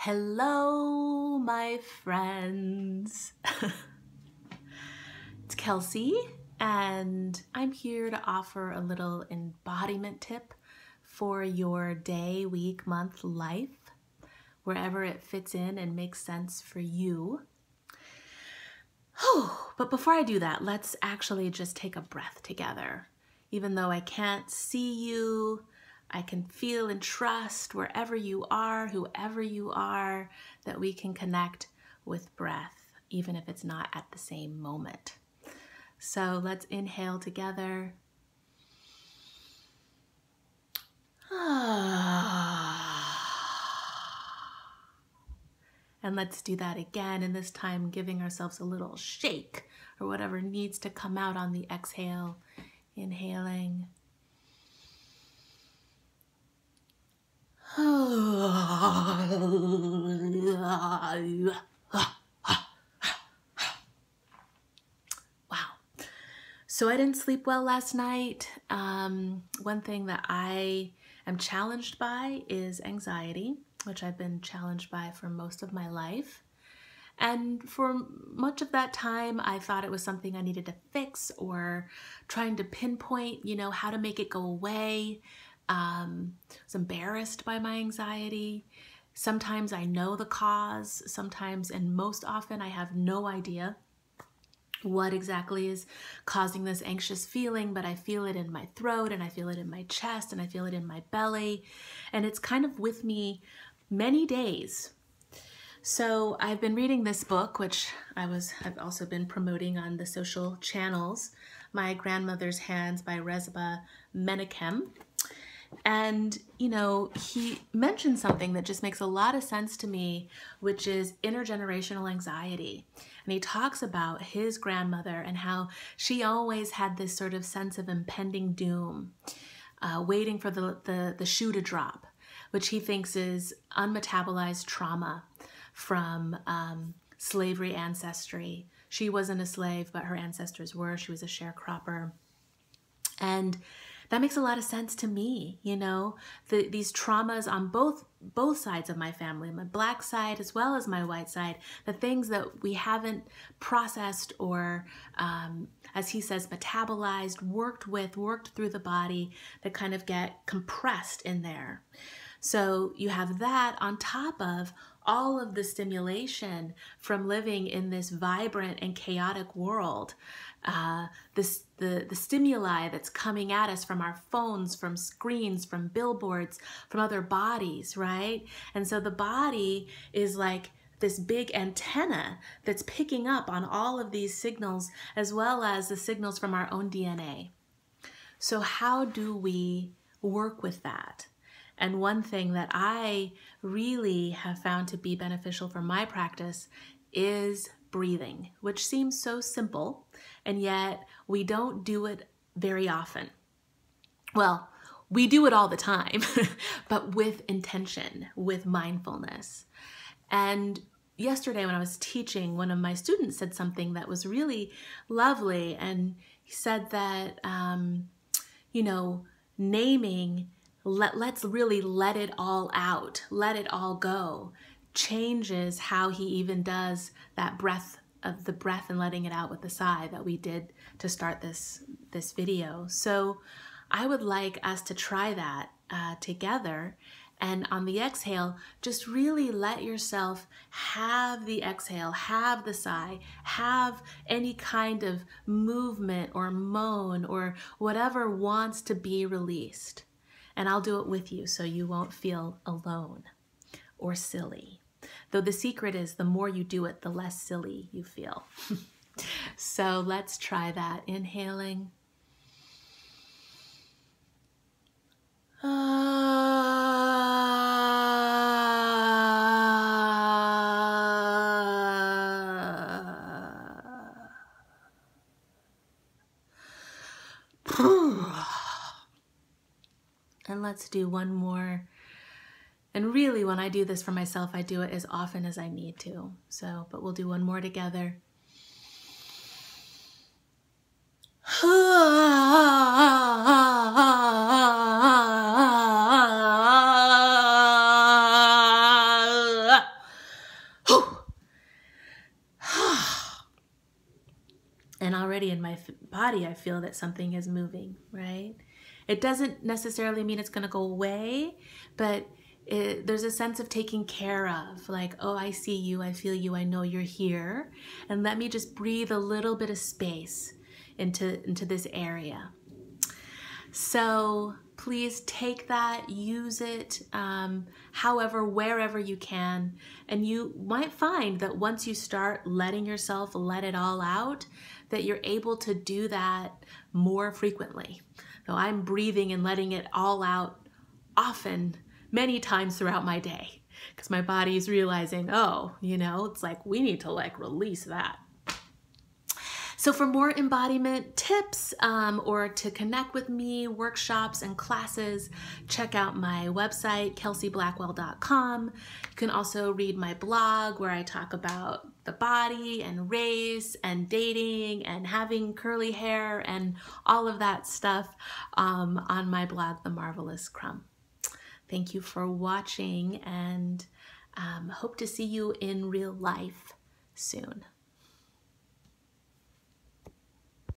Hello, my friends. It's Kelsey, and I'm here to offer a little embodiment tip for your day, week, month, life, wherever it fits in and makes sense for you. But before I do that, let's actually just take a breath together. Even though I can't see you, I can feel and trust wherever you are, whoever you are, that we can connect with breath, even if it's not at the same moment. So let's inhale together. And let's do that again, and this time giving ourselves a little shake or whatever needs to come out on the exhale. Inhaling. Wow. So I didn't sleep well last night. One thing that I am challenged by is anxiety, which I've been challenged by for most of my life. And for much of that time, I thought it was something I needed to fix or trying to pinpoint, how to make it go away. I was embarrassed by my anxiety. Sometimes I know the cause. Sometimes, and most often, I have no idea what exactly is causing this anxious feeling, but I feel it in my throat, and I feel it in my chest, and I feel it in my belly. And it's kind of with me many days. So I've been reading this book, which I've also been promoting on the social channels, My Grandmother's Hands by Rezba Menachem. And, he mentioned something that just makes a lot of sense to me, which is intergenerational anxiety. And he talks about his grandmother and how she always had this sort of sense of impending doom, waiting for the shoe to drop, which he thinks is unmetabolized trauma from slavery ancestry. She wasn't a slave, but her ancestors were. She was a sharecropper. And that makes a lot of sense to me, these traumas on both sides of my family, my black side as well as my white side, the things that we haven't processed or, as he says, metabolized, worked through the body, that kind of get compressed in there. So you have that on top of all of the stimulation from living in this vibrant and chaotic world. The stimuli that's coming at us from our phones, from screens, from billboards, from other bodies, right? And so the body is like this big antenna that's picking up on all of these signals, as well as the signals from our own DNA. So how do we work with that? And one thing that I really have found to be beneficial for my practice is breathing, which seems so simple, and yet we don't do it very often. Well, we do it all the time, but with intention, with mindfulness. And yesterday when I was teaching, one of my students said something that was really lovely, and he said that, naming, let's really let it all out, let it all go, changes how he even does that breath and letting it out with the sigh that we did to start this video. So I would like us to try that together. And on the exhale, just really let yourself have the exhale, have the sigh, have any kind of movement or moan or whatever wants to be released. And I'll do it with you so you won't feel alone or silly. Though the secret is the more you do it, the less silly you feel. So let's try that. Inhaling. And let's do one more. And really, when I do this for myself, I do it as often as I need to. But we'll do one more together. already in my body, I feel that something is moving, right? It doesn't necessarily mean it's going to go away, but there's a sense of taking care of, like, oh, I see you, I feel you, I know you're here, and let me just breathe a little bit of space into this area. So please take that, use it, however, wherever you can. And you might find that once you start letting yourself let it all out, that you're able to do that more frequently. So I'm breathing and letting it all out often, many times throughout my day, because my body's realizing, oh, it's like we need to like release that. So for more embodiment tips or to connect with me, workshops and classes, check out my website, kelseyblackwell.com. You can also read my blog where I talk about the body and race and dating and having curly hair and all of that stuff on my blog, The Marvelous Crumb. Thank you for watching, and hope to see you in real life soon.